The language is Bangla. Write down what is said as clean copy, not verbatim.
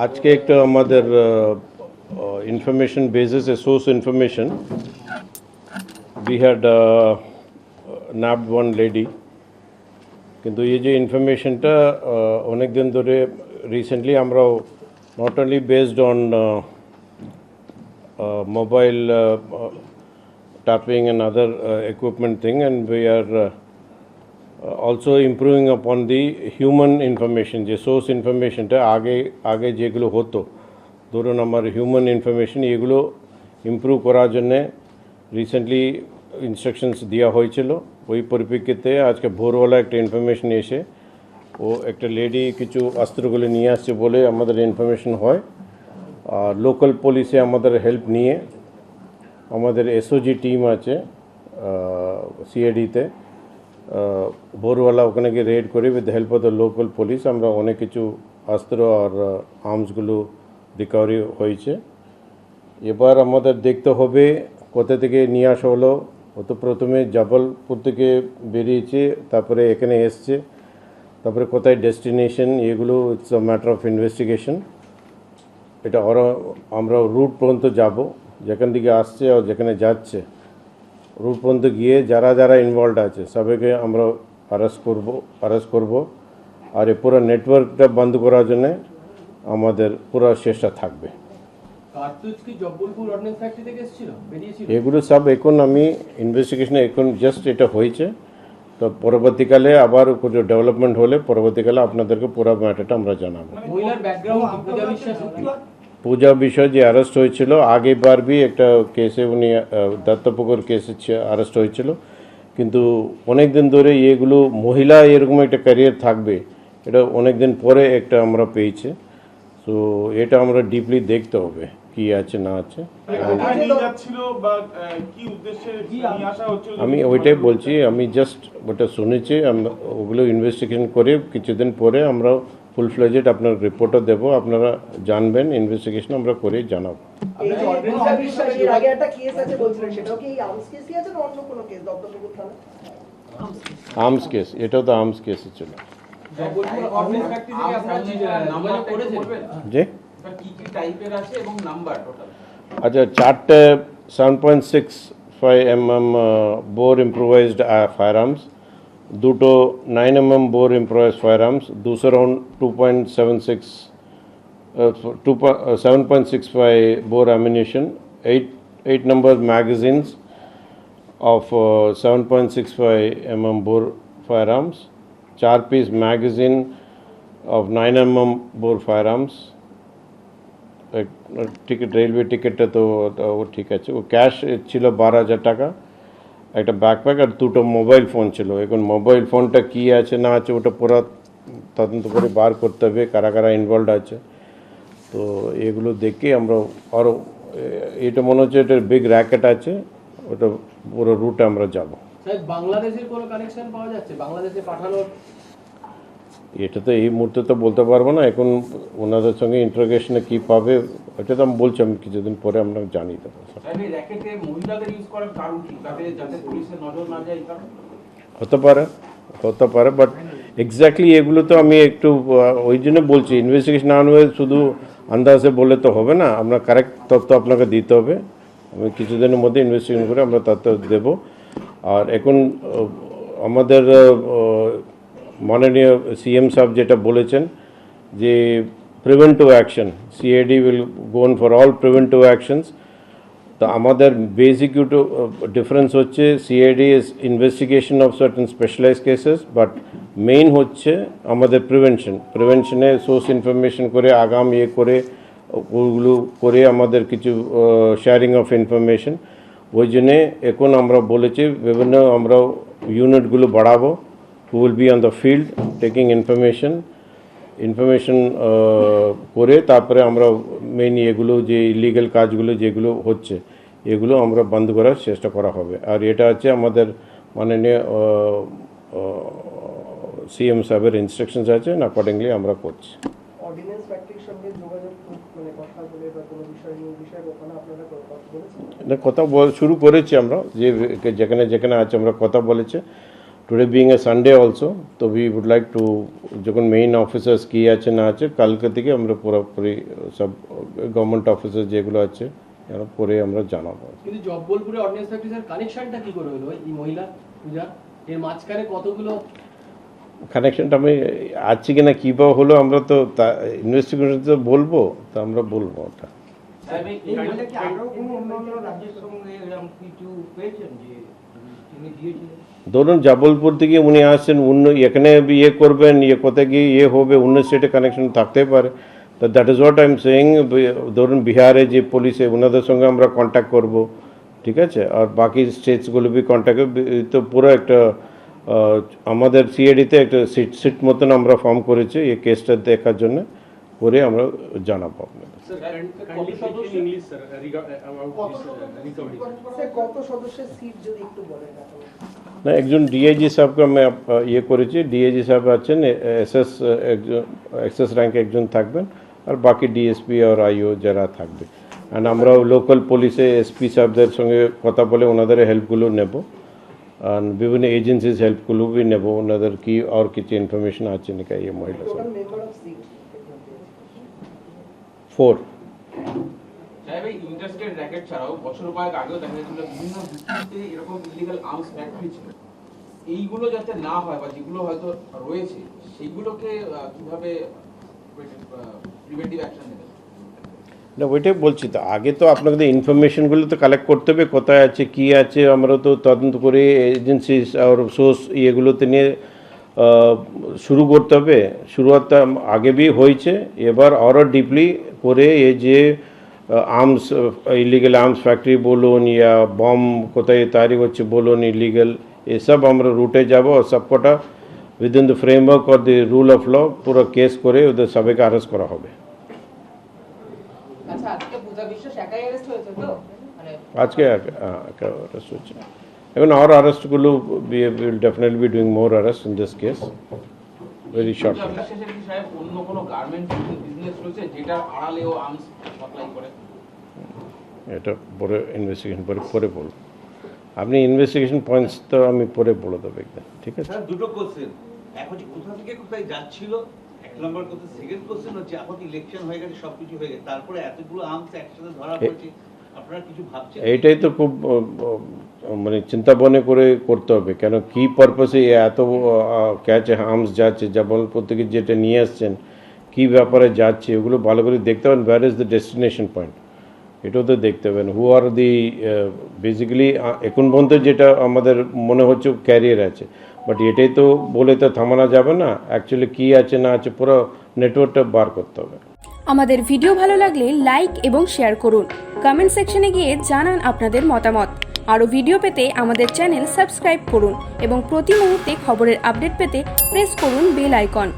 আজকে একটা আমাদের information basis a source information we had nabbed one lady কিন্তু এই যে ইনফরমেশনটা অনেক দিন ধরে রিসেন্টলি আমরা not only based on mobile tapping and other equipment thing, and we are also improving upon the human information যে সোর্স ইনফরমেশনটা আগে যেগুলো হতো ধরুন আমার হিউম্যান ইনফরমেশন এগুলো ইমপ্রুভ করার জন্যে রিসেন্টলি ইনস্ট্রাকশনস দেওয়া হয়েছিল। ওই পরিপ্রেক্ষিতে আজকে ভোরবেলা একটা ইনফরমেশন এসে ও একটা লেডি কিছু অস্ত্রগুলো নিয়ে আসছে বলে আমাদের ইনফরমেশন হয়। আর লোকাল পুলিশে আমাদের হেল্প নিয়ে আমাদের এসওজি টিম আছে সিআইডিতে, ভোরবেলা ওখানে গিয়ে রেড করি with help of the local police. আমরা অনেক কিছু অস্ত্র আর আর্মসগুলো রিকভারি হয়েছে। এবার আমাদের দেখতে হবে কোথা থেকে নিয়ে আসা হলো। ও তো প্রথমে জবলপুর থেকে বেরিয়েছে, তারপরে এখানে এসছে, তারপরে কোথায় ডেস্টিনেশন এগুলো it's a matter of investigation. এটা আমরা রুট পর্যন্ত যাব, যেখান থেকে আসছে আর যেখানে যাচ্ছে রুট পর্যন্ত গিয়ে যারা যারা ইনভলভ আছে সবাইকে আমরা অ্যারেস্ট করব। আর এই পুরো নেটওয়ার্কটা বন্ধ করার জন্যে আমাদের পুরো চেষ্টা থাকবে। এগুলো সব এখন আমি ইনভেস্টিগেশনে এখন জাস্ট এটা হয়েছে, তো পরবর্তীকালে আবার কোনো ডেভেলপমেন্ট হলে পরবর্তীকালে আপনাদেরকে পুরো ম্যাটারটা আমরা জানাবো। পূজা বিষয় যে অ্যারেস্ট হয়েছিল আগেবার বি একটা কেসে উনি দত্তপুকুর কেসে অ্যারেস্ট হয়েছিল, কিন্তু অনেক দিন ধরে এগুলো মহিলা এরকম একটা ক্যারিয়ার থাকবে এটা অনেক দিন পরে একটা আমরা পেয়েছি। তো এটা আমরা ডিপলি দেখতে হবে কি আছে না আছে। আমি ওইটাই বলছি, আমি জাস্ট ওটা শুনেছি, ওগুলো ইনভেস্টিগেশন করে কিছুদিন পরে আমরা ফুল ফ্লেজেড আপনার রিপোর্টও দেবো, আপনারা জানবেন। ইনভেস্টিগেশন আমরা করে জানাবো। আর্মস কেস, এটাও তো আর্মস কেসে ছিল। আচ্ছা, চারটে 7.65 mm bore improvised fire arms, দুটো 9 mm bore improvised fire arms, দুশো round 7.65 bore ammunition, 8 number magazines of 7.65 mm bore firearms, 4-piece magazine of 9 mm bore firearms, ticket railway টিকিটটা তো ঠিক আছে। ও ক্যাশ ছিল 12,000 টাকা, একটা ব্যাকপ্যাক আর দুটো মোবাইল ফোন ছিল। এখন মোবাইল ফোনটা কী আছে না আছে ওটা পুরো তদন্ত করে বার করতে হবে কারা কারা ইনভলভ আছে। তো এগুলো দেখে আমরা আরও, এটা মনে হচ্ছে এটা বিগ র্যাকেট আছে, ওটা পুরো রুটে আমরা যাব। বাংলাদেশের কোনো কানেকশন পাওয়া যাচ্ছে বাংলাদেশে পাঠানোর? এটা তো এই মুহূর্তে তো বলতে পারবো না, এখন ওনাদের সঙ্গে ইন্টারোগেশনে কী পাবে ওটা তো আমি বলছি, আমি কিছুদিন পরে আমরা জানিয়ে দেবো। হতে পারে বাট এক্স্যাক্টলি এগুলো তো আমি একটু ওই জন্য বলছি ইনভেস্টিগেশন না হয়ে শুধু আন্দাজে বললে তো হবে না, আমরা কারেক্ট তথ্য আপনাকে দিতে হবে। আমি কিছুদিনের মধ্যে ইনভেস্টিগেশন করে আমরা তথ্য দেব। আর এখন আমাদের মাননীয় সিএম সাহেব যেটা বলেছেন যে preventive action, CID will go on for all preventive actions. তো আমাদের বেসিক ডিফারেন্স হচ্ছে CID is investigation of certain specialise cases, but main হচ্ছে আমাদের প্রিভেনশনে সোর্স ইনফরমেশন করে আগাম করে ওগুলো করে আমাদের কিছু শেয়ারিং অফ ইনফরমেশন। ওই জন্যে এখন আমরা বলেছি বিভিন্ন আমরা ইউনিটগুলো বাড়াবো, who will be on the field taking information করে তারপরে আমরা মেইন এগুলো যে ইলিগাল কাজগুলো যেগুলো হচ্ছে এগুলো আমরা বন্ধ করার চেষ্টা করা হবে। আর এটা হচ্ছে আমাদের মাননীয় সিএম সাহেবের ইনস্ট্রাকশনস আছে, অ্যাকর্ডিংলি আমরা করছি। কথা শুরু করেছি আমরা, যে যেখানে যেখানে আছে আমরা কথা বলেছি। Today being a Sunday also, তো উই উড লাইক টু, যখন মেইন অফিসার্স কী আছে না আছে কালকে থেকে আমরা পুরোপুরি সব গভর্নমেন্ট অফিসার যেগুলো আছে পরে আমরা জানাবো। কিন্তু জব্বলপুরে অর্ডিন্যান্স ফ্যাক্টরির কানেকশনটা কি করে হলো এই মহিলা পূজা এর মাঝখানে কতগুলো কানেকশনটা আমি আছে কিনা কী বা হলো আমরা তো তা ইনভেস্টিগেশন তো বলবো, তো আমরা বলবো ওটা। ধরুন জবলপুর থেকে উনি আসছেন, এখানে ইয়ে করবেন, ইয়ে কোথায় গিয়ে ইয়ে হবে, অন্য স্টেটে কানেকশন থাকতে পারে। তো that is what I am saying. ধরুন বিহারে যে পুলিশে ওনাদের সঙ্গে আমরা কন্ট্যাক্ট করব, ঠিক আছে, আর বাকি স্টেটসগুলো বি কন্ট্যাক্ট, তো পুরো একটা আমাদের সিআইডিতে একটা সিট মতন আমরা ফর্ম করেছি এই কেসটা দেখার জন্য, পরে আমরা জানাবো আপনাদের। না, একজন ডিআইজি সাহেবকে আমি ইয়ে করেছি, ডিআইজি সাহেব আছেন, এসএস একজন, এসএস র্যাঙ্কে একজন থাকবেন, আর বাকি ডিএসপি আর আইও যারা থাকবে। অ্যান্ড আমরা লোকাল পুলিশে এসপি সাহেবদের সঙ্গে কথা বলে ওনাদের হেল্পগুলো নেব, আর বিভিন্ন এজেন্সিজ হেল্পগুলো বি নেব, ওনাদের কি আর কিছু ইনফরমেশন আছে নাকি এই মহিলা সঙ্গে। 4 ইন্টারস্টেট র‍্যাকেট ছাড়াও বছর কয়েক আগেও দেখা গেছিল বিভিন্ন ডিস্ট্রিক্টে এরকম ইলিগাল আর্মস ফ্যাক্টরি ছিল। এইগুলো যাতে না হয় বা যেগুলো হয়তো রয়েছে সেইগুলোকে কিভাবে প্রিভেন্টিভ অ্যাকশন নেবে? না, ওইটাই বলছি, তো আগে তো আপনাদের ইনফরমেশনগুলো তো কালেক্ট করতে হবে, কোথায় আছে কী আছে, আমরা তো তদন্ত করে এজেন্সি আর সোর্স ইয়েগুলোতে নিয়ে শুরু করতে হবে। শুরুয়াতটা আগে বি হয়েছে, এবার আরও ডিপলি করে এই যে আর্মস, ইলিগাল আর্মস ফ্যাক্টরি বলুন, ইয়া বম কোথায় তৈরি হচ্ছে বলুন ইলিগাল, এসব আমরা রুটে যাব, আর সবকটা within the framework or the rule of law পুরো কেস করে ওদের সবাইকে অ্যারেস্ট করা হবে। আচ্ছা, আজকে পূজা বিশ্বাস একাই অ্যারেস্ট হয়েছে তো? মানে আজকে অ্যারেস্ট হচ্ছে, এখন আর অ্যারেস্টগুলো will definitely be doing more arrest in this case very short. Puja বিশ্বাসের কি সাহেব অন্য কোনো গার্মেন্টস বিজনেস রয়েছে যেটা আড়ালেও আর্মস সাপ্লাই করে? এটা পরে ইনভেস্টিগেশন পরে বলব, আপনি ইনভেস্টিগেশন পয়েন্টস তো আমি পরে বলে দেবো একদম, ঠিক আছে। স্যার, দুটো কোশ্চেন, এখন কোথা থেকে কোথায় যাচ্ছিল, এক নম্বর কথা। সেকেন্ড কোশ্চেন হচ্ছে এখন ইলেকশন হয়ে গেছে, সবকিছু হয়ে গেছে, তারপরে এতগুলো আর্মস একসাথে ধরা পড়েছে, আপনারা কিছু ভাবছেন? এইটাই তো খুব মানে চিন্তা মনে করে করতে হবে, কেন কী পারপাসে এত ক্যাচ আর্মস যাচ্ছে, জবলপুর থেকে যেটা নিয়ে আসছেন কী ব্যাপারে যাচ্ছে, ওগুলো ভালো করে দেখতে হবেন। Where is the destination point, এটাও তো দেখতে হবেন। হু আর দি বেসিক্যালি এখন পর্যন্ত যেটা আমাদের মনে হচ্ছে ক্যারিয়ার আছে, বাট এটাই তো বলে তো থামানো যাবে না, অ্যাকচুয়ালি কী আছে না আছে পুরো নেটওয়ার্কটা বার করতে হবে। আমাদের ভিডিও ভালো লাগলে লাইক এবং শেয়ার করুন, কমেন্ট সেকশনে গিয়ে জানান আপনাদের মতামত। আরও ভিডিও পেতে আমাদের চ্যানেল সাবস্ক্রাইব করুন এবং প্রতি মুহূর্তে খবরের আপডেট পেতে প্রেস করুন বেল আইকন।